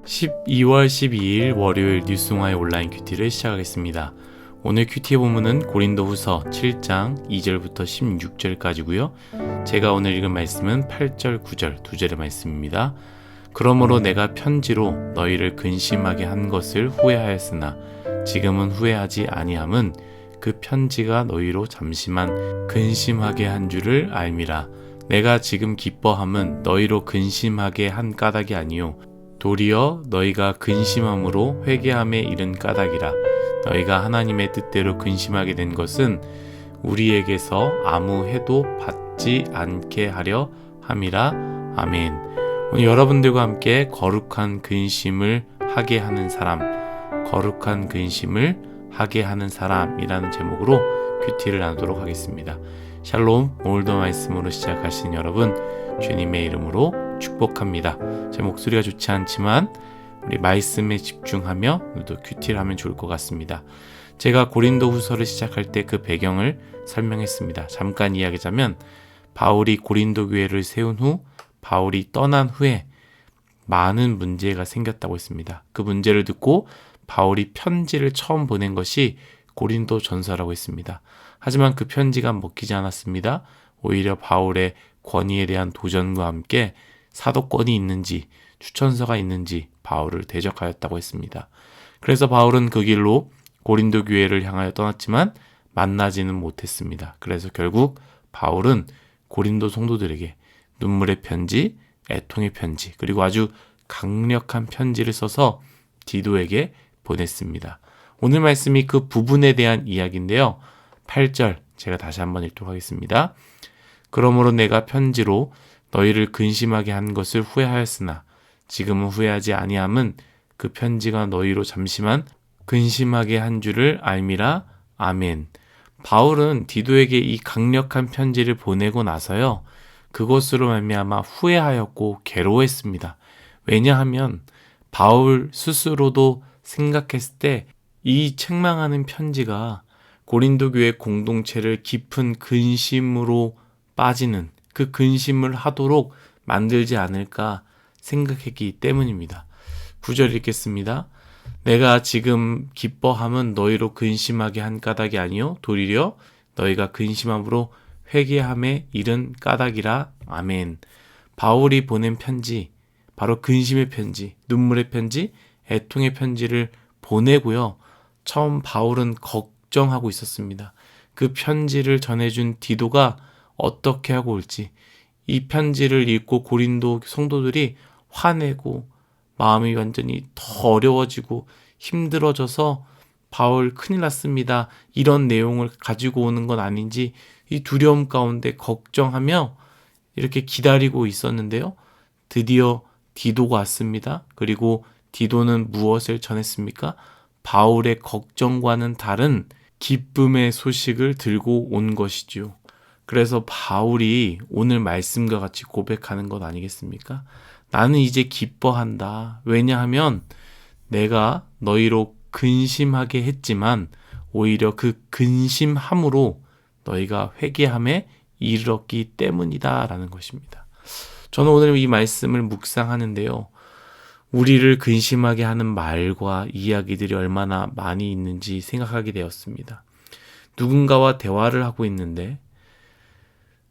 12월 12일 월요일 뉴스공화의 온라인 큐티를 시작하겠습니다. 오늘 큐티의 본문은 고린도후서 7장 2절부터 16절까지고요. 제가 오늘 읽은 말씀은 8절, 9절 두 절의 말씀입니다. 그러므로 내가 편지로 너희를 근심하게 한 것을 후회하였으나 지금은 후회하지 아니함은 그 편지가 너희로 잠시만 근심하게 한 줄을 알미라. 내가 지금 기뻐함은 너희로 근심하게 한 까닭이 아니요 도리어 너희가 근심함으로 회개함에 이른 까닭이라. 너희가 하나님의 뜻대로 근심하게 된 것은 우리에게서 아무 해도 받지 않게 하려 함이라. 아멘. 오늘 여러분들과 함께 거룩한 근심을 하게 하는 사람, 거룩한 근심을 하게 하는 사람이라는 제목으로 큐티를 나누도록 하겠습니다. 샬롬, 오늘도 말씀으로 시작하신 여러분 주님의 이름으로 축복합니다. 제 목소리가 좋지 않지만 우리 말씀에 집중하며 오늘도 큐티를 하면 좋을 것 같습니다. 제가 고린도 후서를 시작할 때 그 배경을 설명했습니다. 잠깐 이야기하자면 바울이 고린도 교회를 세운 후 바울이 떠난 후에 많은 문제가 생겼다고 했습니다. 그 문제를 듣고 바울이 편지를 처음 보낸 것이 고린도 전서라고 했습니다. 하지만 그 편지가 먹히지 않았습니다. 오히려 바울의 권위에 대한 도전과 함께 사도권이 있는지 추천서가 있는지 바울을 대적하였다고 했습니다. 그래서 바울은 그 길로 고린도 교회를 향하여 떠났지만 만나지는 못했습니다. 그래서 결국 바울은 고린도 성도들에게 눈물의 편지, 애통의 편지, 그리고 아주 강력한 편지를 써서 디도에게 보냈습니다. 오늘 말씀이 그 부분에 대한 이야기인데요. 8절 제가 다시 한번 읽도록 하겠습니다. 그러므로 내가 편지로 너희를 근심하게 한 것을 후회하였으나 지금은 후회하지 아니함은 그 편지가 너희로 잠시만 근심하게 한 줄을 알미라. 아멘. 바울은 디도에게 이 강력한 편지를 보내고 나서요. 그것으로 말미암아 후회하였고 괴로워했습니다. 왜냐하면 바울 스스로도 생각했을 때 이 책망하는 편지가 고린도 교회 공동체를 깊은 근심으로 빠지는 그 근심을 하도록 만들지 않을까 생각했기 때문입니다. 9절 읽겠습니다. 내가 지금 기뻐함은 너희로 근심하게 한 까닭이 아니요 도리어 너희가 근심함으로 회개함에 이른 까닭이라. 아멘. 바울이 보낸 편지, 바로 근심의 편지, 눈물의 편지, 애통의 편지를 보내고요. 처음 바울은 걱정하고 있었습니다. 그 편지를 전해준 디도가 어떻게 하고 올지, 이 편지를 읽고 고린도 성도들이 화내고 마음이 완전히 더 어려워지고 힘들어져서 바울 큰일 났습니다. 이런 내용을 가지고 오는 건 아닌지 이 두려움 가운데 걱정하며 이렇게 기다리고 있었는데요. 드디어 디도가 왔습니다. 그리고 디도는 무엇을 전했습니까? 바울의 걱정과는 다른 기쁨의 소식을 들고 온 것이지요. 그래서 바울이 오늘 말씀과 같이 고백하는 것 아니겠습니까? 나는 이제 기뻐한다. 왜냐하면 내가 너희로 근심하게 했지만 오히려 그 근심함으로 너희가 회개함에 이르렀기 때문이다 라는 것입니다. 저는 오늘 이 말씀을 묵상하는데요. 우리를 근심하게 하는 말과 이야기들이 얼마나 많이 있는지 생각하게 되었습니다. 누군가와 대화를 하고 있는데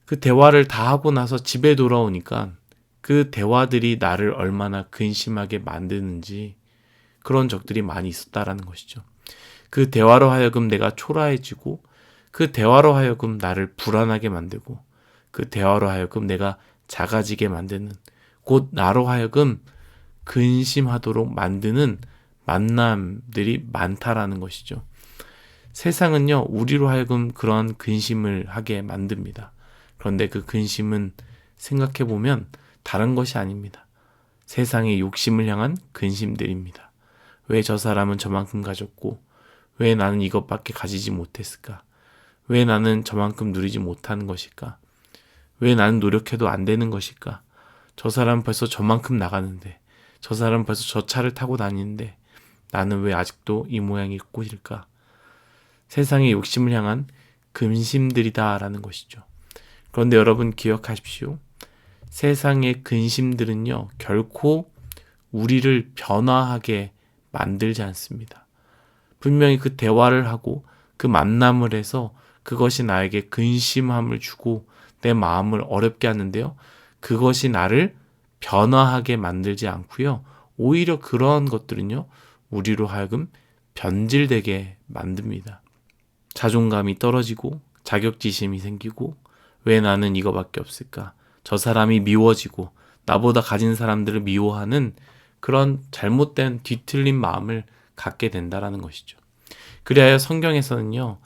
그 대화를 다 하고 나서 집에 돌아오니까 그 대화들이 나를 얼마나 근심하게 만드는지 그런 적들이 많이 있었다라는 것이죠. 그 대화로 하여금 내가 초라해지고 그 대화로 하여금 나를 불안하게 만들고 그 대화로 하여금 내가 작아지게 만드는 곧 나로 하여금 근심하도록 만드는 만남들이 많다라는 것이죠. 세상은요, 우리로 하여금 그러한 근심을 하게 만듭니다. 그런데 그 근심은 생각해보면 다른 것이 아닙니다. 세상의 욕심을 향한 근심들입니다. 왜 저 사람은 저만큼 가졌고 왜 나는 이것밖에 가지지 못했을까? 왜 나는 저만큼 누리지 못하는 것일까? 왜 나는 노력해도 안 되는 것일까? 저 사람 벌써 저만큼 나가는데 저 사람 벌써 저 차를 타고 다니는데 나는 왜 아직도 이 모양이 꽃일까? 세상의 욕심을 향한 근심들이다라는 것이죠. 그런데 여러분 기억하십시오. 세상의 근심들은요, 결코 우리를 변화하게 만들지 않습니다. 분명히 그 대화를 하고 그 만남을 해서 그것이 나에게 근심함을 주고 내 마음을 어렵게 하는데요. 그것이 나를 변화하게 만들지 않고요. 오히려 그러한 것들은요. 우리로 하여금 변질되게 만듭니다. 자존감이 떨어지고 자격지심이 생기고 왜 나는 이거밖에 없을까? 저 사람이 미워지고 나보다 가진 사람들을 미워하는 그런 잘못된 뒤틀린 마음을 갖게 된다라는 것이죠. 그리하여 성경에서는요.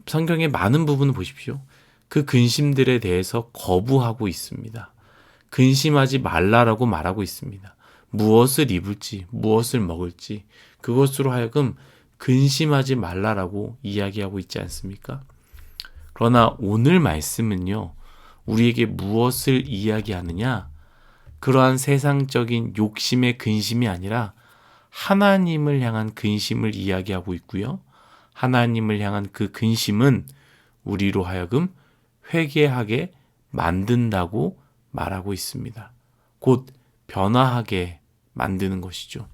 성경의 많은 부분을 보십시오. 그 근심들에 대해서 거부하고 있습니다. 근심하지 말라라고 말하고 있습니다. 무엇을 입을지, 무엇을 먹을지 그것으로 하여금 근심하지 말라라고 이야기하고 있지 않습니까? 그러나 오늘 말씀은요. 우리에게 무엇을 이야기하느냐? 그러한 세상적인 욕심의 근심이 아니라 하나님을 향한 근심을 이야기하고 있고요. 하나님을 향한 그 근심은 우리로 하여금 회개하게 만든다고 말하고 있습니다. 곧 변화하게 만드는 것이죠.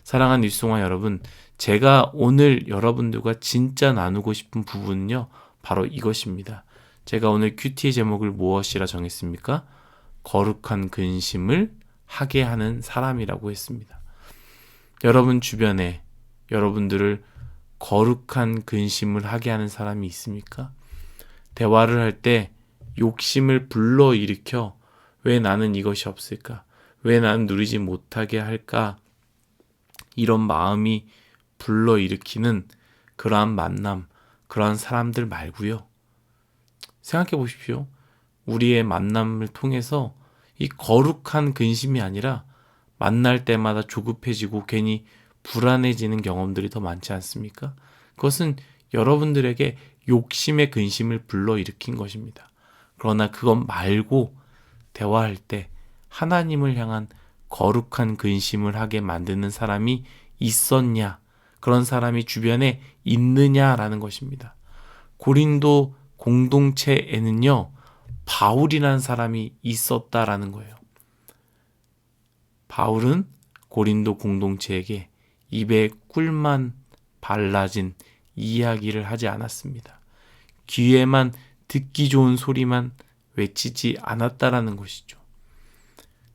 사랑하는 뉴스송아 여러분, 제가 오늘 여러분들과 진짜 나누고 싶은 부분은요. 바로 이것입니다. 제가 오늘 큐티의 제목을 무엇이라 정했습니까? 거룩한 근심을 하게 하는 사람이라고 했습니다. 여러분 주변에 여러분들을 거룩한 근심을 하게 하는 사람이 있습니까? 대화를 할 때 욕심을 불러일으켜 왜 나는 이것이 없을까? 왜 나는 누리지 못하게 할까? 이런 마음이 불러일으키는 그러한 만남, 그러한 사람들 말고요. 생각해 보십시오. 우리의 만남을 통해서 이 거룩한 근심이 아니라 만날 때마다 조급해지고 괜히 불안해지는 경험들이 더 많지 않습니까? 그것은 여러분들에게 욕심의 근심을 불러일으킨 것입니다. 그러나 그것 말고 대화할 때 하나님을 향한 거룩한 근심을 하게 만드는 사람이 있었냐? 그런 사람이 주변에 있느냐라는 것입니다. 고린도 공동체에는요. 바울이라는 사람이 있었다라는 거예요. 바울은 고린도 공동체에게 입에 꿀만 발라진 이야기를 하지 않았습니다. 귀에만 듣기 좋은 소리만 외치지 않았다라는 것이죠.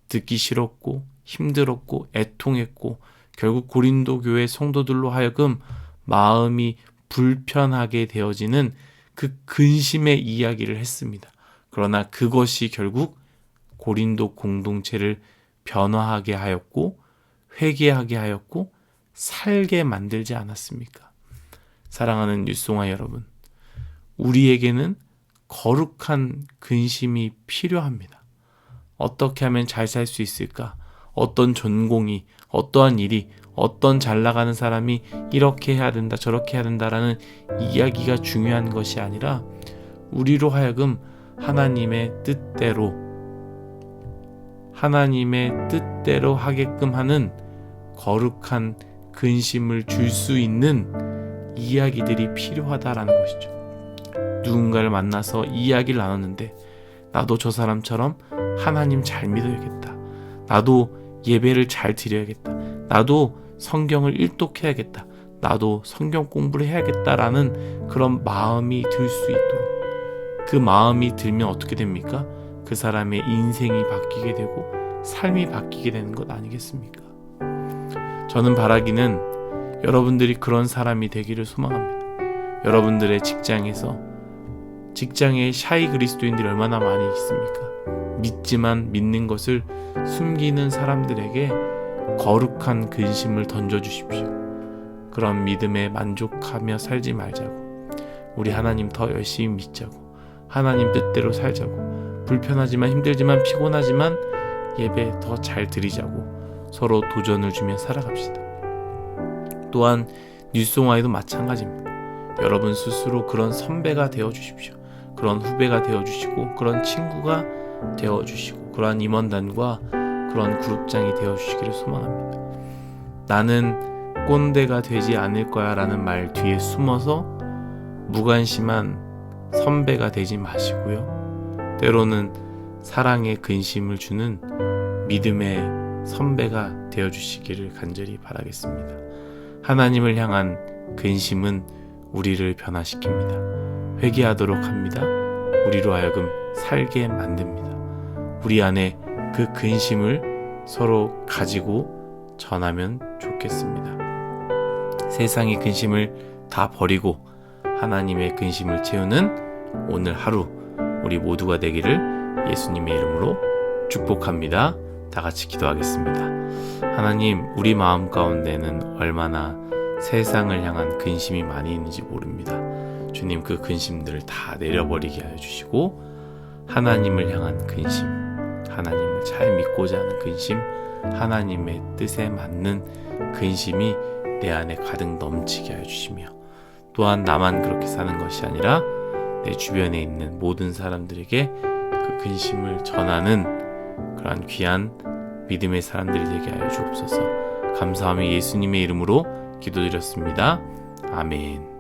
듣기 싫었고 힘들었고 애통했고 결국 고린도 교회 성도들로 하여금 마음이 불편하게 되어지는 그 근심의 이야기를 했습니다. 그러나 그것이 결국 고린도 공동체를 변화하게 하였고 회개하게 하였고 살게 만들지 않았습니까? 사랑하는 뉴스송아 여러분, 우리에게는 거룩한 근심이 필요합니다. 어떻게 하면 잘 살 수 있을까? 어떤 전공이, 어떠한 일이, 어떤 잘 나가는 사람이 이렇게 해야 된다, 저렇게 해야 된다라는 이야기가 중요한 것이 아니라 우리로 하여금 하나님의 뜻대로 하게끔 하는 거룩한 근심을 줄 수 있는 이야기들이 필요하다라는 것이죠. 누군가를 만나서 이야기를 나눴는데 나도 저 사람처럼 하나님 잘 믿어야겠다. 나도 예배를 잘 드려야겠다. 나도 성경을 일독해야겠다. 나도 성경 공부를 해야겠다라는 그런 마음이 들 수 있도록, 그 마음이 들면 어떻게 됩니까? 그 사람의 인생이 바뀌게 되고 삶이 바뀌게 되는 것 아니겠습니까? 저는 바라기는 여러분들이 그런 사람이 되기를 소망합니다. 여러분들의 직장에 샤이 그리스도인들이 얼마나 많이 있습니까? 믿지만 믿는 것을 숨기는 사람들에게 거룩한 근심을 던져주십시오. 그런 믿음에 만족하며 살지 말자고, 우리 하나님 더 열심히 믿자고, 하나님 뜻대로 살자고, 불편하지만 힘들지만 피곤하지만 예배 더 잘 드리자고 서로 도전을 주며 살아갑시다. 또한 뉴스송아에도 마찬가지입니다. 여러분 스스로 그런 선배가 되어주십시오. 그런 후배가 되어주시고 그런 친구가 되어주시고 그러한 임원단과 그런 그룹장이 되어주시기를 소망합니다. 나는 꼰대가 되지 않을 거야 라는 말 뒤에 숨어서 무관심한 선배가 되지 마시고요. 때로는 사랑의 근심을 주는 믿음의 선배가 되어주시기를 간절히 바라겠습니다. 하나님을 향한 근심은 우리를 변화시킵니다. 회개하도록 합니다. 우리로 하여금 살게 만듭니다. 우리 안에 그 근심을 서로 가지고 전하면 좋겠습니다. 세상의 근심을 다 버리고 하나님의 근심을 채우는 오늘 하루 우리 모두가 되기를 예수님의 이름으로 축복합니다. 다 같이 기도하겠습니다. 하나님, 우리 마음 가운데는 얼마나 세상을 향한 근심이 많이 있는지 모릅니다. 주님, 그 근심들을 다 내려버리게 하여 주시고 하나님을 향한 근심, 하나님을 잘 믿고자 하는 근심, 하나님의 뜻에 맞는 근심이 내 안에 가득 넘치게 하여 주시며, 또한 나만 그렇게 사는 것이 아니라 내 주변에 있는 모든 사람들에게 그 근심을 전하는 그러한 귀한 믿음의 사람들이 되게 하여 주옵소서. 감사하며 예수님의 이름으로 기도드렸습니다. 아멘.